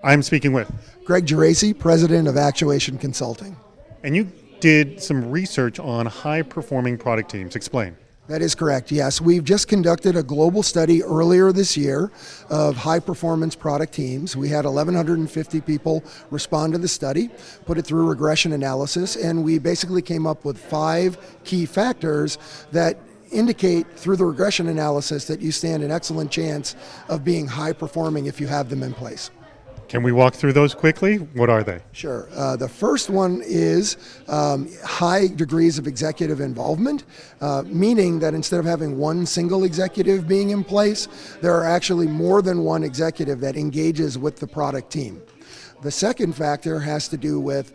I'm speaking with. Geracie, President of Actuation Consulting. And you did some research on high-performing product teams. Explain. That is correct, yes. We've just conducted a global study earlier this year of high-performance product teams. We had 1,150 people respond to the study, put it through regression analysis, and we basically came up with 5 key factors that indicate through the regression analysis that you stand an excellent chance of being high-performing if you have them in place. Can we walk through those quickly? What are they? Sure. The first one is high degrees of executive involvement, meaning that instead of having one single executive being in place, there are actually more than one executive that engages with the product team. The second factor has to do with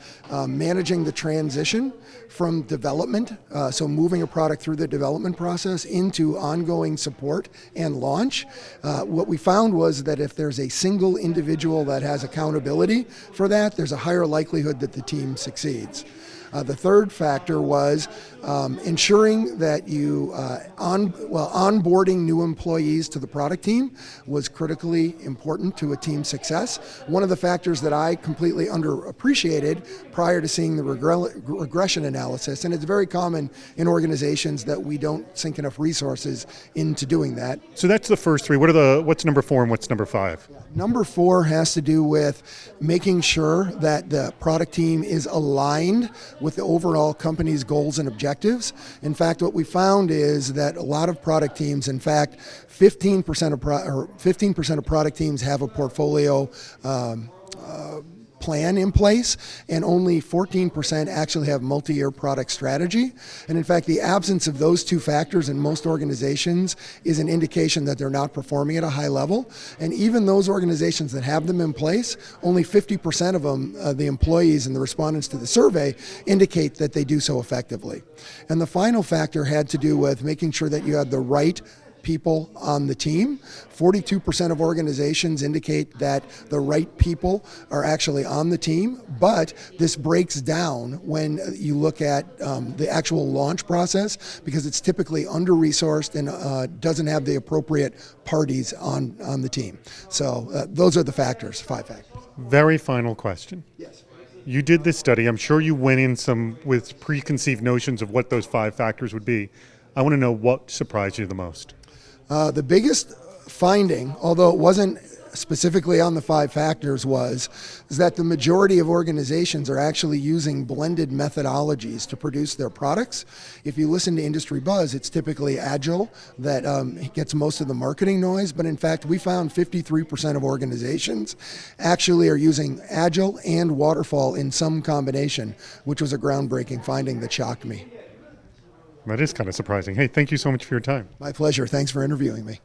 managing the transition from development, so moving a product through the development process into ongoing support and launch. What we found was that if there's a single individual that has accountability for that, there's a higher likelihood that the team succeeds. The third factor was ensuring that onboarding new employees to the product team was critically important to a team's success. One of the factors that I completely underappreciated prior to seeing the regression analysis, and it's very common in organizations that we don't sink enough resources into doing that. So that's the first 3. What's number 4 and what's number 5? Number 4 has to do with making sure that the product team is aligned with the overall company's goals and objectives. In fact, what we found is that a lot of product teams, in fact, 15% of product teams have a portfolio plan in place, and only 14% actually have multi-year product strategy. And in fact, the absence of those 2 factors in most organizations is an indication that they're not performing at a high level. And even those organizations that have them in place, only 50% of them, the employees and the respondents to the survey, indicate that they do so effectively. And the final factor had to do with making sure that you had the right people on the team. 42% of organizations indicate that the right people are actually on the team, but this breaks down when you look at the actual launch process, because it's typically under-resourced and doesn't have the appropriate parties on the team. So those are the factors, 5 factors. Very final question. Yes. You did this study. I'm sure you went in with preconceived notions of what those 5 factors would be. I want to know what surprised you the most. The biggest finding, although it wasn't specifically on the 5 factors, is that the majority of organizations are actually using blended methodologies to produce their products. If you listen to industry buzz, it's typically Agile that gets most of the marketing noise, but in fact we found 53% of organizations actually are using Agile and Waterfall in some combination, which was a groundbreaking finding that shocked me. That is kind of surprising. Hey, thank you so much for your time. My pleasure. Thanks for interviewing me.